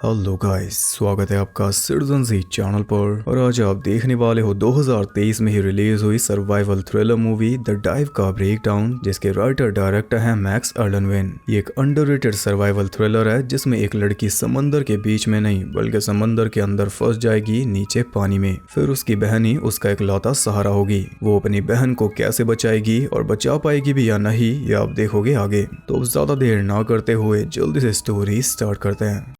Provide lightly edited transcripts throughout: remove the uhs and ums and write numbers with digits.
Hello guys, स्वागत है आपका सिटीजन जी चैनल पर। और आज आप देखने वाले हो 2023 में ही रिलीज हुई survival thriller movie the dive का ब्रेकडाउन, जिसके राइटर डायरेक्टर हैं मैक्स अर्लनवेन। ये एक अंडररेटेड सर्वाइवल थ्रिलर है जिसमें एक लड़की समंदर के बीच में नहीं बल्कि समंदर के अंदर फंस जाएगी नीचे पानी में। फिर उसकी बहन ही उसका इकलौता सहारा होगी। वो अपनी बहन को कैसे बचाएगी और बचा पाएगी भी या नहीं, ये आप देखोगे आगे। तो ज्यादा देर ना करते हुए जल्दी से स्टोरी स्टार्ट करते हैं।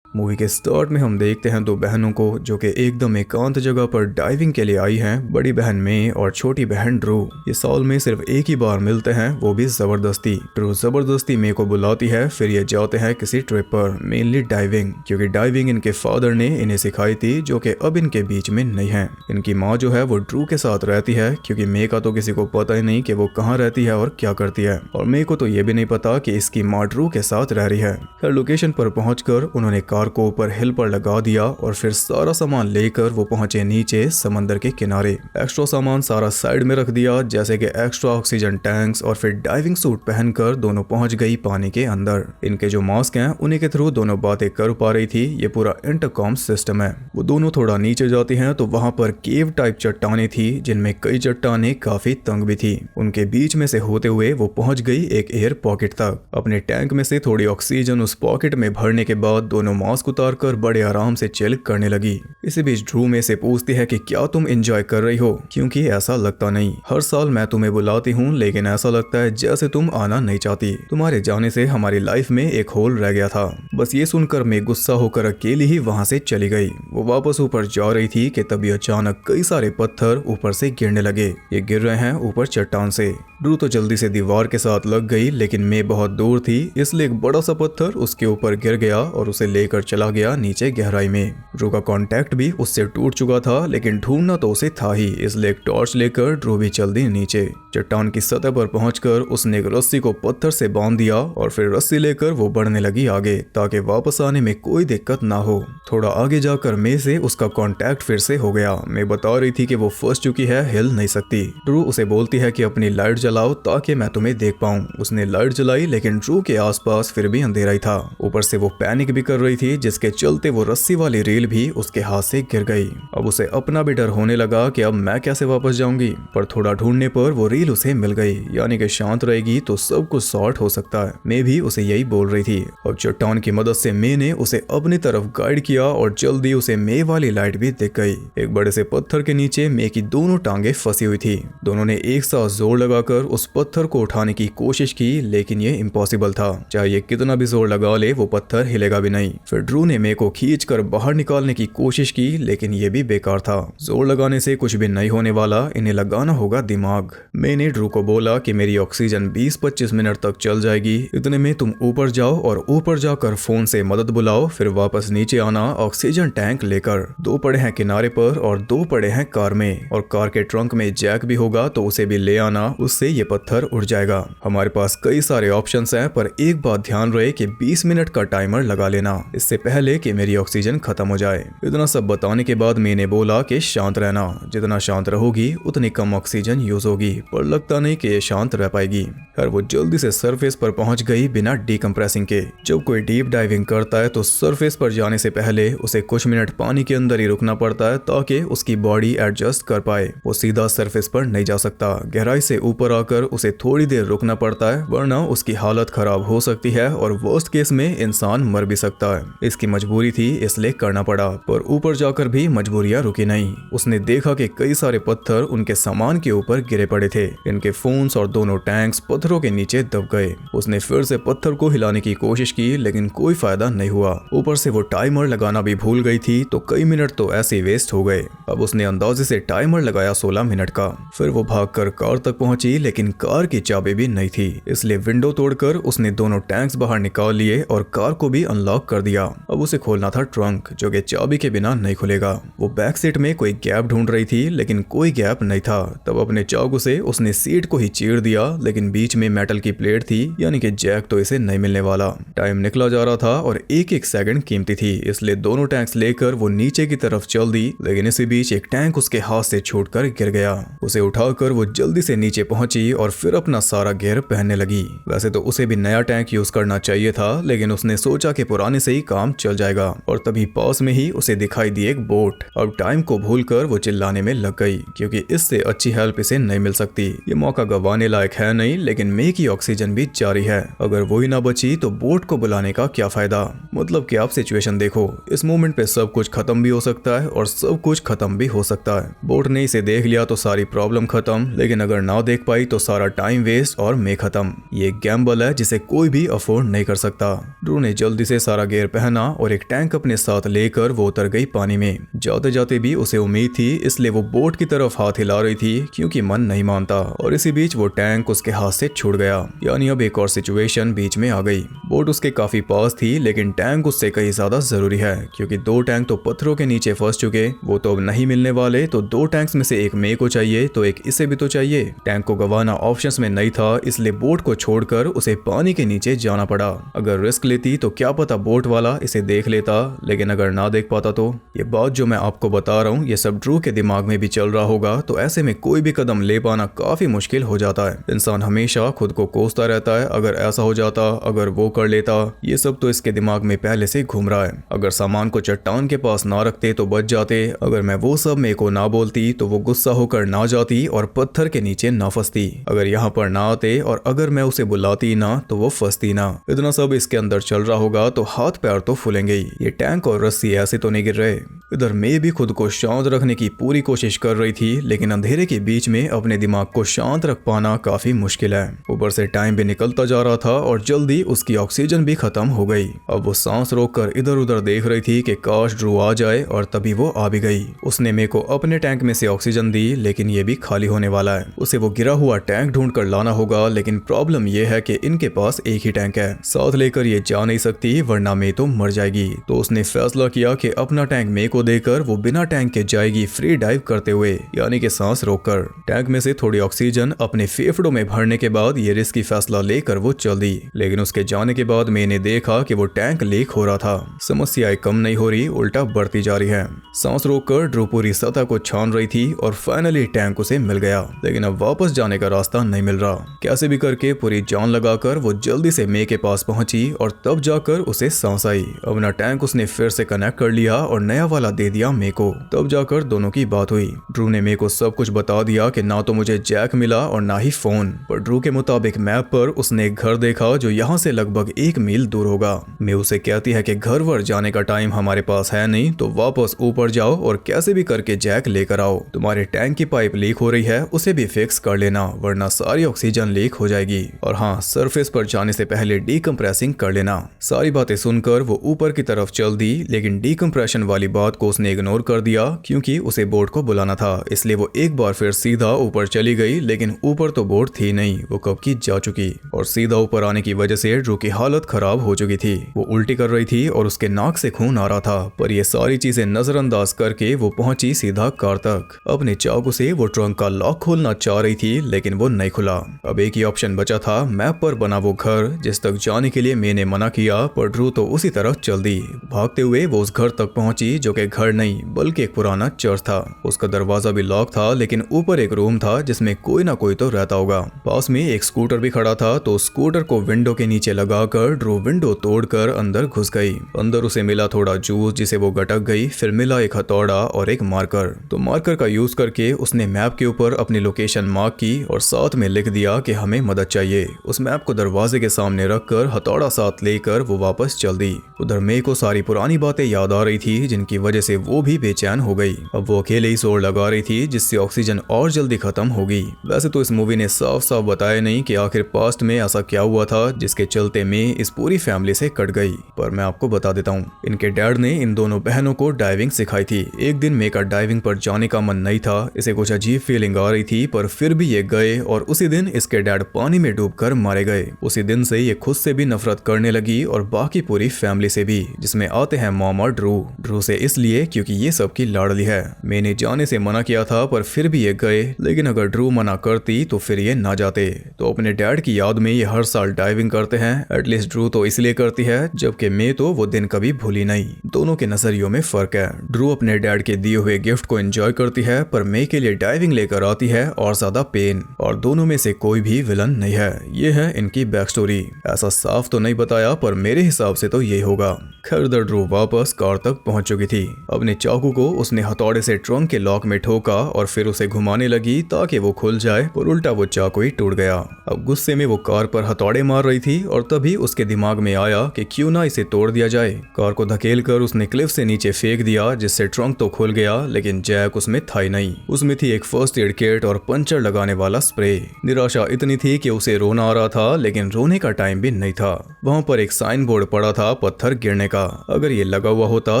मूवी के स्टार्ट में हम देखते हैं दो बहनों को जो कि एकदम एकांत जगह पर डाइविंग के लिए आई हैं। बड़ी बहन मे और छोटी बहन ड्रू। ये साल में सिर्फ एक ही बार मिलते हैं, वो भी जबरदस्ती। ड्रू जबरदस्ती मे को बुलाती है, फिर ये जाते हैं किसी ट्रिप पर, मेनली डाइविंग, क्योंकि डाइविंग इनके फादर ने इन्हें सिखाई थी जो कि अब इनके बीच में नहीं है। इनकी माँ जो है वो ड्रू के साथ रहती है, क्योंकि मे का तो किसी को पता ही नहीं कि वो कहाँ रहती है और क्या करती है, और मे को तो ये भी नहीं पता कि इसकी माँ ड्रू के साथ रह रही है। फिर लोकेशन पर पहुंचकर उन्होंने कार को ऊपर हिल पर लगा दिया और फिर सारा सामान लेकर वो पहुंचे नीचे समंदर के किनारे। एक्स्ट्रा सामान सारा साइड में रख दिया, जैसे कि एक्स्ट्रा ऑक्सीजन टैंक्स, और फिर डाइविंग सूट पहनकर दोनों पहुंच गई पानी के अंदर। इनके जो मास्क हैं उन्हीं के थ्रू दोनों बातें कर पा रही थी। ये पूरा इंटरकॉम सिस्टम है। वो दोनों थोड़ा नीचे जाती हैं तो वहां पर केव टाइप चट्टानें थी, जिनमें कई चट्टानें काफी तंग भी थी। उनके बीच में से होते हुए वो पहुंच गई एक एयर पॉकेट तक। अपने टैंक में से थोड़ी ऑक्सीजन उस पॉकेट में भरने के बाद दोनों मास्क उतार कर बड़े आराम से चिल करने लगी। इसी बीच ड्रू में से पूछती है कि क्या तुम एंजॉय कर रही हो, क्योंकि ऐसा लगता नहीं। हर साल मैं तुम्हें बुलाती हूँ लेकिन ऐसा लगता है जैसे तुम आना नहीं चाहती। तुम्हारे जाने से हमारी लाइफ में एक होल रह गया था। बस ये सुनकर मैं गुस्सा होकर अकेली ही वहाँ से चली गई। वो वापस ऊपर जा रही थी कि तभी अचानक कई सारे पत्थर ऊपर से गिरने लगे। ये गिर रहे हैं ऊपर चट्टान से। ड्रू तो जल्दी से दीवार के साथ लग गई, लेकिन मैं बहुत दूर थी, इसलिए एक बड़ा सा पत्थर उसके ऊपर गिर गया और उसे लेकर चला गया नीचे गहराई में। ड्रू का कांटेक्ट भी उससे टूट चुका था, लेकिन ढूंढना तो उसे था ही, इसलिए एक टॉर्च लेकर ड्रू भी चल दी नीचे। चट्टान की सतह पर पहुंचकर उसने एक रस्सी को पत्थर से बांध दिया और फिर रस्सी लेकर वो बढ़ने लगी आगे, ताकि वापस आने में कोई दिक्कत ना हो। थोड़ा आगे जाकर मे से उसका कांटेक्ट फिर से हो गया। मैं बता रही थी कि वो फंस चुकी है, हिल नहीं सकती। ड्रू उसे बोलती है कि अपनी लाइट जलाओ ताकि मैं तुम्हें देख पाऊं। उसने लाइट जलाई, लेकिन ड्रू के आसपास फिर भी अंधेरा ही था। ऊपर से वो पैनिक भी कर रही थी, जिसके चलते वो रस्सी वाली रेल भी उसके हाथ से गिर गई। अब उसे अपना भी डर होने लगा कि अब मैं कैसे वापस जाऊंगी, पर थोड़ा ढूंढने पर वो रेल उसे मिल गई, यानी कि शांत रहेगी तो सब कुछ सॉर्ट हो सकता है। मैं भी उसे यही बोल रही थी। अब चट्टान की मदद से मैं ने उसे अपनी तरफ गाइड किया और जल्दी उसे मे वाली लाइट भी दिख गई। एक बड़े से पत्थर के नीचे मे की दोनों टांगे फंसी हुई थी। दोनों ने एक साथ जोर लगाकर उस पत्थर को उठाने की कोशिश की, लेकिन ये इम्पॉसिबल था। चाहे ये कितना भी जोर लगा ले, वो पत्थर हिलेगा भी नहीं। फिर ड्रू ने मे को खींच कर बाहर निकालने की कोशिश की, लेकिन ये भी बेकार था। जोर लगाने से कुछ भी नहीं होने वाला, इन्हें लगाना होगा दिमाग। मैंने ड्रू को बोला कि मेरी ऑक्सीजन 20-25 मिनट तक चल जाएगी, इतने में तुम ऊपर जाओ और ऊपर जाकर फोन से मदद बुलाओ, फिर वापस नीचे आना ऑक्सीजन टैंक लेकर। 2 पड़े हैं किनारे पर और 2 पड़े हैं कार में, और कार के ट्रंक में जैक भी होगा तो उसे भी ले आना, उससे ये पत्थर उड़ जाएगा। हमारे पास कई सारे ऑप्शंस हैं, पर एक बात ध्यान रहे कि 20 मिनट का टाइमर लगा लेना, इससे पहले कि मेरी ऑक्सीजन खत्म हो जाए। इतना सब बताने के बाद मैंने बोला कि शांत रहना, जितना शांत रहोगी उतनी कम ऑक्सीजन यूज होगी, पर लगता नहीं कि ये शांत रह पाएगी। खैर वो जल्दी से सरफेस पर पहुंच गई बिना डीकंप्रेसिंग के। जब कोई डीप डाइविंग करता है तो सरफेस पर जाने से पहले उसे कुछ मिनट पानी के अंदर ही रुकना पड़ता है, ताकि उसकी बॉडी एडजस्ट कर पाए। वो सीधा सरफेस पर नहीं जा सकता, गहराई से ऊपर आकर उसे थोड़ी देर रुकना पड़ता है, वरना उसकी हालत खराब हो सकती है और वर्स्ट केस में इंसान मर भी सकता है। इसकी मजबूरी थी, इसलिए करना पड़ा। पर ऊपर जाकर भी मजबूरियां रुकी नहीं। उसने देखा कि कई सारे पत्थर उनके सामान के ऊपर गिरे पड़े थे। इनके फोन्स और दोनों टैंक्स पत्थरों के नीचे दब गए। उसने फिर से पत्थर को हिलाने की कोशिश की, लेकिन कोई फायदा नहीं हुआ। ऊपर से वो टाइमर लगाना भी भूल गई थी, तो कई मिनट तो ऐसे ही वेस्ट हो गए। अब उसने अंदाजे से टाइमर लगाया 16 मिनट का। फिर वो भागकर कार तक पहुंची, लेकिन कार की चाबी भी नहीं थी, इसलिए विंडो तोड़कर उसने दोनों टैंक्स बाहर निकाल लिए और कार को भी अनलॉक कर दिया। अब उसे खोलना था ट्रंक, जो कि चाबी के बिना नहीं खुलेगा। वो बैक सीट में कोई गैप ढूंढ रही थी, लेकिन कोई गैप नहीं था। तब अपने चाकू से उसने उसने सीट को ही चीर दिया, लेकिन बीच में मेटल की प्लेट थी, यानी कि जैक तो इसे नहीं मिलने वाला। टाइम निकला जा रहा था और एक एक सेकंड कीमती थी, इसलिए दोनों टैंक्स लेकर वो नीचे की तरफ चल दी। लेकिन इसी बीच एक टैंक उसके हाथ से छूटकर गिर गया। उसे उठाकर वो जल्दी से नीचे पहुंची और फिर अपना सारा गियर पहनने लगी। वैसे तो उसे भी नया टैंक यूज करना चाहिए था, लेकिन उसने सोचा कि पुराने से ही काम चल जाएगा। और तभी पास में ही उसे दिखाई दी एक बोट। अब टाइम को भूलकर वो चिल्लाने में लग गई, क्योंकि इससे अच्छी हेल्प इसे नहीं मिल सकती। ये मौका गंवाने लायक है नहीं, लेकिन मे की ऑक्सीजन भी जारी है। अगर वो ही ना बची तो बोट को बुलाने का क्या फायदा। मतलब कि आप सिचुएशन देखो, इस मोमेंट पे सब कुछ खत्म भी हो सकता है और सब कुछ खत्म भी हो सकता है। बोट ने इसे देख लिया तो सारी प्रॉब्लम खत्म, लेकिन अगर ना देख पाई तो सारा टाइम वेस्ट और मे खत्म। ये गैम्बल है जिसे कोई भी अफोर्ड नहीं कर सकता। ड्रू ने जल्दी से सारा गियर पहना और एक टैंक अपने साथ लेकर वो उतर गई पानी में। जाते जाते भी उसे उम्मीद थी, इसलिए वो बोट की तरफ हाथ हिला रही थी, क्योंकि मन नहीं मानता। और इसी बीच वो टैंक उसके हाथ से छूट गया, यानी अब एक और सिचुएशन बीच में आ गई। बोट उसके काफी पास थी, लेकिन टैंक उससे कहीं ज्यादा जरूरी है, क्योंकि दो टैंक तो पत्थरों के नीचे फंस चुके, वो तो अब नहीं मिलने वाले। तो दो टैंक्स में से एक मे को चाहिए, तो एक इसे भी तो चाहिए। टैंक को गंवाना ऑप्शंस में नहीं था, इसलिए बोट को छोड़कर उसे पानी के नीचे जाना पड़ा। अगर रिस्क लेती तो क्या पता बोट वाला इसे देख लेता, लेकिन अगर ना देख पाता तो। ये बात जो मैं आपको बता रहा हूँ ये सब ड्रू के दिमाग में भी चल रहा होगा, तो ऐसे में कोई भी कदम ले पाना काफी मुश्किल हो जाता है। इंसान हमेशा खुद को कोसता रहता है, अगर ऐसा हो जाता, अगर वो कर लेता। ये सब तो इसके दिमाग में पहले से घूम रहा है। अगर सामान को चट्टान के पास ना रखते तो बच जाते, अगर मैं वो सब मे को ना बोलती तो वो गुस्सा होकर ना जाती और पत्थर के नीचे ना फंसती, अगर यहाँ पर ना आते और अगर मैं उसे बुलाती ना तो वो फंसती ना। इतना सब इसके अंदर चल रहा होगा तो हाथ पैर तो फूलेंगे ही। ये टैंक और रस्सी ऐसे तो नहीं गिर रहे। इधर मे भी खुद को शांत रखने की पूरी कोशिश कर रही थी, लेकिन अंधेरे के बीच में अपने दिमाग को शांत रख पाना काफी मुश्किल है। ऊपर से टाइम भी निकलता जा रहा था और जल्दी उसकी ऑक्सीजन भी खत्म हो गई। अब वो सांस रोककर इधर उधर देख रही थी कि काश ड्रू आ जाए, और तभी वो आ भी गई। उसने मे को अपने टैंक में से ऑक्सीजन दी, लेकिन ये भी खाली होने वाला है। उसे वो गिरा हुआ टैंक ढूंढ कर लाना होगा, लेकिन प्रॉब्लम ये है कि इनके पास एक ही टैंक है, साथ लेकर ये जा नहीं सकती, वरना मे तो मर जाएगी। तो उसने फैसला किया कि अपना टैंक मे को देकर वो बिना टैंक के जाएगी फ्री डाइव करते हुए, यानी कि सांस रोककर। टैंक में से थोड़ी ऑक्सीजन अपने फेफड़ों में भरने के बाद ये रिस्की फैसला लेकर वो चल दी, लेकिन उसके जाने के बाद मैंने देखा कि वो टैंक लीक हो रहा था। समस्याएं कम नहीं हो रही, उल्टा बढ़ती जा रही है। सांस रोककर ड्रू पूरी सतह को छान रही थी और फाइनली टैंक उसे मिल गया, लेकिन अब वापस जाने का रास्ता नहीं मिल रहा। कैसे भी करके पूरी जान लगाकर वो जल्दी से मे के पास पहुंची और तब जाकर उसे सांस आई। अपना टैंक उसने फिर से कनेक्ट कर लिया और नया वाला दे दिया मे को। तब जाकर दोनों की बात हुई। ड्रू ने मे को सब कुछ बता दिया कि ना तो मुझे जैक मिला और ना ही फोन, पर ड्रू के मुताबिक मैप पर उसने एक घर देखा जो यहाँ से लगभग 1 मील दूर होगा। मे उसे कहती है कि घर वर जाने का टाइम हमारे पास है नहीं, तो वापस ऊपर जाओ और कैसे भी करके जैक लेकर आओ। तुम्हारे टैंक की पाइप लीक हो रही है, उसे भी फिक्स कर लेना, वरना सारी ऑक्सीजन लीक हो जाएगी। और हाँ, सरफेस पर जाने से पहले डीकम्प्रेसिंग कर लेना। सारी बातें सुनकर वो ऊपर की तरफ चल दी, लेकिन डीकम्प्रेशन वाली बात को उसने इग्नोर कर दिया, क्योंकि उसे बोट को बुलाना था। इसलिए वो एक बार फिर सीधा ऊपर चली गई, लेकिन ऊपर तो बोट थी नहीं, वो कब की जा चुकी। और सीधा ऊपर आने की वजह से ड्रू की हालत खराब हो चुकी थी। वो उल्टी कर रही थी और उसके नाक से खून आ रहा था, पर ये सारी चीजें नजरअंदाज करके वो पहुंची सीधा कार तक। अपने चाकू से वो ट्रंक का लॉक खोलना चाह रही थी, लेकिन वो नहीं खुला। अब एक ही ऑप्शन बचा था, मैप पर बना वो घर जिस तक जाने के लिए मैंने मना किया, पर ड्रू तो उसी तरफ चल दी। भागते हुए वो उस घर तक पहुंची जो कि घर नहीं बल्कि एक पुराना चर्च था। उसका दरवाजा भी लॉक था, लेकिन ऊपर एक रूम था जिसमें कोई ना कोई तो रहता होगा। पास में एक स्कूटर भी खड़ा था, तो स्कूटर को विंडो के नीचे लगाकर ड्रू विंडो तोड़कर अंदर घुस गई। अंदर उसे मिला थोड़ा जूस जिसे वो गटक गई, फिर मिला एक हथौड़ा और एक मार्कर। तो मार्कर का यूज करके उसने मैप के ऊपर अपनी लोकेशन मार्क की और साथ में लिख दिया कि हमें मदद चाहिए। उस मैप को दरवाजे के सामने रखकर हथौड़ा साथ लेकर वो वापस चल दी। उधर मे को सारी पुरानी बातें याद आ रही थी, जिनकी वजह से वो भी बेचैन हो गई। अब वो अकेले ही जोर लगा रही थी, जिससे ऑक्सीजन और जल्दी खत्म होगी। वैसे तो इस मूवी ने साफ साफ बताया नहीं कि आखिर पास्ट में ऐसा क्या हुआ था जिसके चलते मे इस पूरी फैमिली से कट गई, पर मैं आपको बता देता हूँ। इनके डैड ने इन दोनों बहनों को डाइविंग सिखाई थी। एक दिन मे का डाइविंग पर जाने का मन नहीं था, इसे कुछ अजीब फीलिंग आ रही थी, पर फिर भी ये गए और उसी दिन इसके डैड पानी में डूबकर मारे गए। उसी दिन से ये खुद से भी नफरत करने लगी और बाकी पूरी फैमिली से भी, जिसमें आते हैं मॉम और ड्रू से इसलिए क्योंकि ये सबकी लाडली है। मैंने जाने से मना किया था, पर फिर भी ये गए, लेकिन अगर ड्रू ड्रू मना करती तो फिर ये ना जाते। तो अपने डैड की याद में ये हर साल डाइविंग करते हैं। एटलीस्ट ड्रू तो इसलिए करती है, जबकि मे तो वो दिन कभी भूली नहीं। दोनों के नजरियों में फर्क है। ड्रू अपने डैड के दिए हुए गिफ्ट को एंजॉय करती है, पर मे के लिए डाइविंग लेकर आती है और ज्यादा पेन। और दोनों में से कोई भी विलन नहीं है। ये है इनकी बैक स्टोरी। ऐसा साफ तो नहीं बताया, पर मेरे हिसाब से तो ये होगा। खैर ड्रू वापस कार तक पहुंच चुकी थी। अपने चाकू को उसने हथौड़े से ट्रंक के लॉक में ठोका और फिर उसे घुमाने लगी ताकि वो खुल जाए, और उल्टा वो चाकू ही टूट गया। अब गुस्से में वो कार पर हथौड़े मार रही थी और तभी उसके दिमाग में आया कि क्यों ना इसे तोड़ दिया जाए। कार को धकेलकर उसने क्लिफ से नीचे फेंक दिया, जिससे ट्रंक तो खुल गया, लेकिन जैक उसमें था ही नहीं। उसमें थी एक फर्स्ट एड किट और पंचर लगाने वाला स्प्रे। निराशा इतनी थी कि उसे रोना आ रहा था, लेकिन रोने का टाइम भी नहीं था। वहाँ पर एक साइन बोर्ड पड़ा था पत्थर गिरने का। अगर ये लगा हुआ होता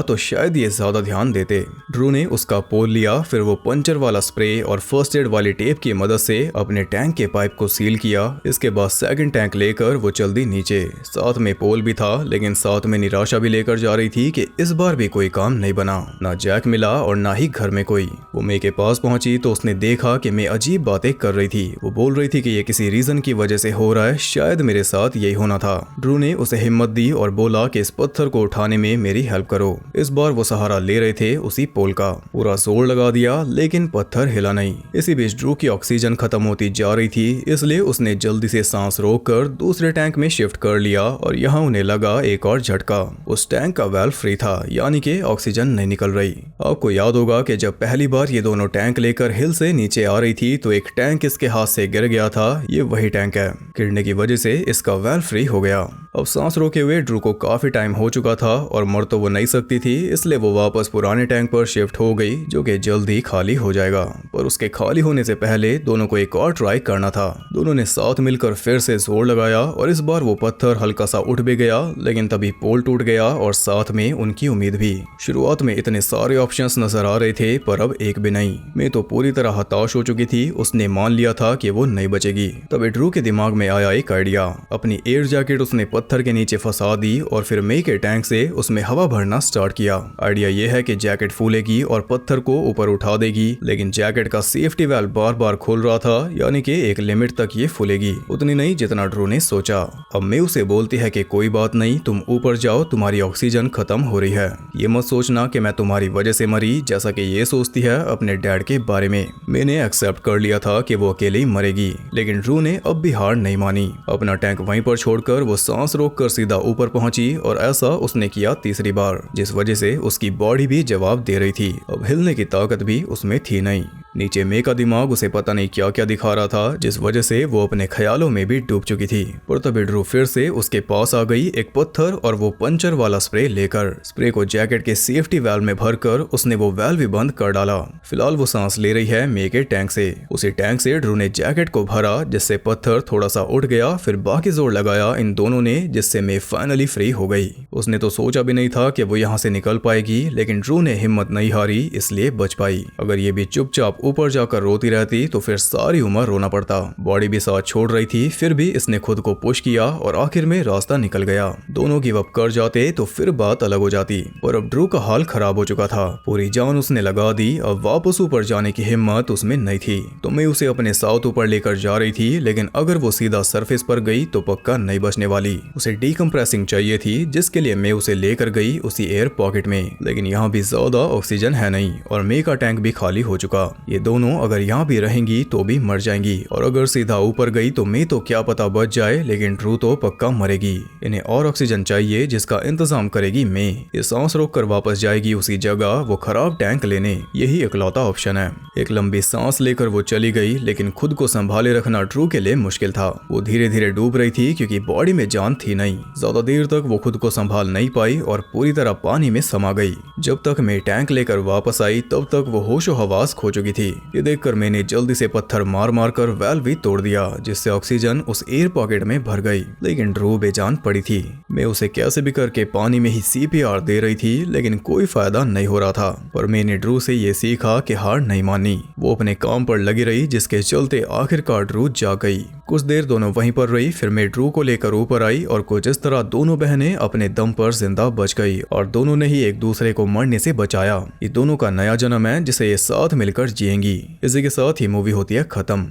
तो शायद ये ज्यादा ध्यान देते। ड्रू ने उसका पोल लिया, फिर वो पंचर वाला स्प्रे और फर्स्ट एड वाली टेप की मदद से अपने टैंक के पाइप को सील किया। इसके बाद सेकंड टैंक लेकर वो चल दी नीचे। साथ में पोल भी था, लेकिन साथ में निराशा भी लेकर जा रही थी कि इस बार भी कोई काम नहीं बना। ना जैक मिला और ना ही घर में कोई। वो मे के पास पहुंची तो उसने देखा कि मे अजीब बातें कर रही थी। वो बोल रही थी कि ये किसी रीजन की वजह से हो रहा है, शायद मेरे साथ यही होना था। ड्रू ने उसे हिम्मत दी और बोला कि इस पत्थर को उठाने में मेरी हेल्प करो। इस बार वो सहारा ले रहे थे उसी पोल का। पूरा जोर लगा दिया, लेकिन पत्थर हिला नहीं। इसी बीच ड्रू की ऑक्सीजन खत्म होती जा रही थी, इसलिए उसने जल्दी से सांस रोककर दूसरे टैंक में शिफ्ट कर लिया और यहाँ उन्हें लगा एक और झटका। उस टैंक का वाल्व फ्री था, यानी कि ऑक्सीजन नहीं निकल रही। आपको याद होगा कि जब पहली बार ये दोनों टैंक लेकर हिल से नीचे आ रही थी तो एक टैंक इसके हाथ से गिर गया था। ये वही टैंक है। गिरने की वजह से इसका वाल्व फ्री हो गया। अब सांस रोके हुए ड्रू को काफी टाइम हो चुका था और मर तो वो नहीं सकती थी, इसलिए वो वापस पुराने टैंक पर शिफ्ट हो गई, जो कि जल्दी खाली हो जाएगा। पर उसके खाली होने से पहले दोनों को एक और ट्राई करना था। दोनों ने साथ मिलकर फिर से जोर लगाया और इस बार वो पत्थर हल्का सा उठ भी गया, लेकिन तभी पोल टूट गया और साथ में उनकी उम्मीद भी। शुरुआत में इतने सारे ऑप्शंस नजर आ रहे थे, पर अब एक भी नहीं। मैं तो पूरी तरह हताश हो चुकी थी। उसने मान लिया था कि वो नहीं बचेगी। तब ड्रू के दिमाग में आया एक आइडिया। अपनी एयर जैकेट उसने पत्थर के नीचे फंसा दी और फिर मे के टैंक से उसमें हवा भरना स्टार्ट किया। आइडिया यह है कि जैकेट फूलेगी और पत्थर को ऊपर उठा देगी, लेकिन जैकेट का सेफ्टी वाल्व बार बार खोल रहा था, यानी कि एक लिमिट तक ये फूलेगी। उतनी नहीं जितना ड्रू ने सोचा। अब मे उसे बोलती है कि कोई बात नहीं, तुम ऊपर जाओ, तुम्हारी ऑक्सीजन खत्म हो रही है। ये मत सोचना कि मैं तुम्हारी वजह से मरी, जैसा कि ये सोचती है अपने डैड के बारे में। मैंने एक्सेप्ट कर लिया था कि वो अकेले ही मरेगी, लेकिन ड्रू ने अब भी हार नहीं मानी। अपना टैंक वहीं पर छोड़कर वो सांस रोककर सीधा ऊपर पहुंची और ऐसा उसने किया तीसरी बार, जिस वजह से उसकी बॉडी भी जवाब दे रही थी। अब हिलने की ताकत भी उसमें थी नहीं। नीचे मे का दिमाग उसे पता नहीं क्या क्या दिखा रहा था, जिस वजह से वो अपने ख्यालों में भी डूब चुकी थी। पर तभी ड्रू फिर से उसके पास आ गई, एक पत्थर और वो पंचर वाला स्प्रे लेकर। स्प्रे को जैकेट के सेफ्टी वाल्व में भरकर उसने वो वाल्व भी बंद कर डाला। फिलहाल वो सांस ले रही है मे के टैंक से। उसी टैंक से ड्रू ने जैकेट को भरा, जिससे पत्थर थोड़ा सा उठ गया। फिर बाकी जोर लगाया इन दोनों ने, जिससे मे फाइनली फ्री हो गई। उसने तो सोचा भी नहीं था कि वो यहाँ से निकल पाएगी, लेकिन ड्रू ने हिम्मत नहीं हारी, इसलिए बच पाई। अगर ये भी चुपचाप ऊपर जाकर रोती रहती तो फिर सारी उम्र रोना पड़ता। बॉडी भी साथ छोड़ रही थी, फिर भी इसने खुद को पुश किया और आखिर में रास्ता निकल गया। दोनों गिव अप कर जाते तो फिर बात अलग हो जाती, पर अब ड्रू का हाल खराब हो चुका था। पूरी जान उसने लगा दी, अब वापस ऊपर जाने की हिम्मत उसमें नहीं थी। तो मैं उसे अपने साथ ऊपर लेकर जा रही थी, लेकिन अगर वो सीधा सरफेस पर गई तो पक्का नहीं बचने वाली। उसे डीकम्प्रेसिंग चाहिए थी, जिसके लिए मैं उसे लेकर गई उसी एयर पॉकेट में। लेकिन यहाँ भी ज्यादा ऑक्सीजन है नहीं और मे का टैंक भी खाली हो चुका। ये दोनों अगर यहाँ भी रहेंगी तो भी मर जाएंगी, और अगर सीधा ऊपर गई तो मैं तो क्या पता बच जाए, लेकिन ड्रू तो पक्का मरेगी। इन्हें और ऑक्सीजन चाहिए, जिसका इंतजाम करेगी मैं। ये सांस रोककर वापस जाएगी उसी जगह, वो खराब टैंक लेने। यही इकलौता ऑप्शन है। एक लंबी सांस लेकर वो चली गई, लेकिन खुद को संभाले रखना ड्रू के लिए मुश्किल था। वो धीरे धीरे डूब रही थी, क्योंकि बॉडी में जान थी नहीं। ज्यादा देर तक वो खुद को संभाल नहीं पाई और पूरी तरह पानी में समा गई। जब तक मैं टैंक लेकर वापस आई, तब तक वो होशो हवास खो चुकी थी। ये देखकर मैंने जल्दी से पत्थर मार मार कर वाल्व भी तोड़ दिया, जिससे ऑक्सीजन उस एयर पॉकेट में भर गई। लेकिन ड्रू बेजान पड़ी थी। मैं उसे कैसे भी करके पानी में ही CPR दे रही थी, लेकिन कोई फायदा नहीं हो रहा था। पर मैंने ड्रू से ये सीखा कि हार नहीं माननी। वो अपने काम पर लगी रही, जिसके चलते आखिरकार ड्रू जाग गई। कुछ देर दोनों वहीं पर रही, फिर मैं ड्रू को लेकर ऊपर आई और कुछ इस तरह दोनों बहनें अपने दम पर जिंदा बच गई और दोनों ने ही एक दूसरे को मरने से बचाया। ये दोनों का नया जन्म है, जिसे ये साथ मिलकर जिएंगी। इसी के साथ ही मूवी होती है खत्म।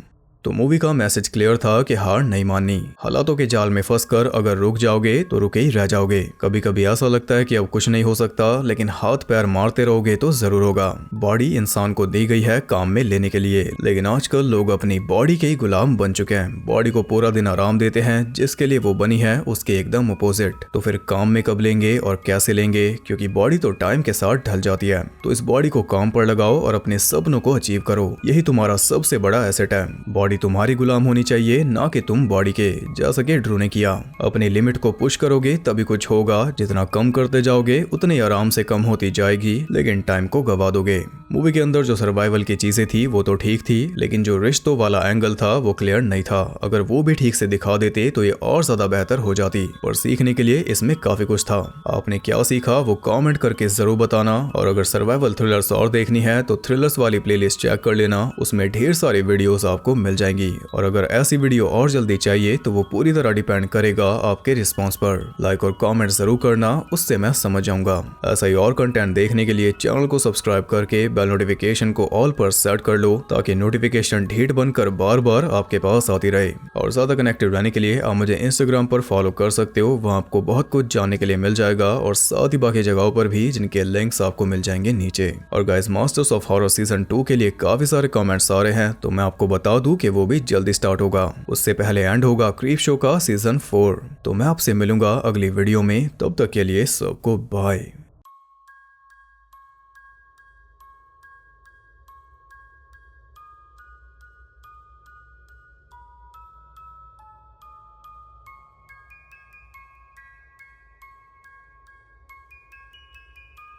तो मूवी का मैसेज क्लियर था कि हार नहीं माननी। हालातों के जाल में फंसकर अगर रुक जाओगे तो रुके ही रह जाओगे। कभी कभी ऐसा लगता है कि अब कुछ नहीं हो सकता, लेकिन हाथ पैर मारते रहोगे तो जरूर होगा। बॉडी इंसान को दी गई है काम में लेने के लिए, लेकिन आजकल लोग अपनी बॉडी के ही गुलाम बन चुके हैं। बॉडी को पूरा दिन आराम देते हैं, जिसके लिए वो बनी है उसके एकदम अपोजिट। तो फिर काम में कब लेंगे और कैसे लेंगे, क्योंकि बॉडी तो टाइम के साथ ढल जाती है। तो इस बॉडी को काम पर लगाओ और अपने सपनों को अचीव करो। यही तुम्हारा सबसे बड़ा एसेट है। बॉडी तुम्हारी गुलाम होनी चाहिए, ना कि तुम बॉडी के, जैसा कि ड्रू ने किया। अपनी लिमिट को पुश करोगे तभी कुछ होगा। जितना कम करते जाओगे उतनी आराम से कम होती जाएगी, लेकिन टाइम को गवा दोगे। मूवी के अंदर जो सर्वाइवल की चीजें थी वो तो ठीक थी, लेकिन जो रिश्तों वाला एंगल था वो क्लियर नहीं था। अगर वो भी ठीक से दिखा देते तो ये और ज्यादा बेहतर हो जाती। और सीखने के लिए इसमें काफी कुछ था। आपने क्या सीखा वो कमेंट करके जरूर बताना। और अगर सर्वाइवल थ्रिलर्स और देखनी है तो थ्रिलर्स वाली प्लेलिस्ट चेक कर लेना, उसमें ढेर सारी वीडियोस आपको मिल जाएंगी। और अगर ऐसी वीडियो और जल्दी चाहिए तो वो पूरी तरह डिपेंड करेगा आपके रिस्पॉन्स पर। लाइक और कमेंट जरूर करना, उससे मैं समझ जाऊंगा। ऐसा ही और कंटेंट देखने के लिए चैनल को सब्सक्राइब करके बेल नोटिफिकेशन को ऑल पर सेट कर लो, ताकि नोटिफिकेशन ढीठ बनकर बार बार आपके पास आती रहे। और ज्यादा कनेक्टेड रहने के लिए आप मुझे इंस्टाग्राम पर फॉलो कर सकते हो, वहाँ आपको बहुत कुछ जानने के लिए मिल जाएगा। और साथ ही बाकी जगहों पर भी, जिनके लिंक्स आपको मिल जाएंगे नीचे। और guys, masters of horror season 2 के लिए काफी सारे कमेंट्स आ रहे हैं, तो मैं आपको बता दूं कि वो भी जल्दी स्टार्ट होगा। उससे पहले एंड होगा क्रीप शो का सीजन 4। तो मैं आपसे मिलूंगा अगली वीडियो में, तब तक के लिए सबको बाय।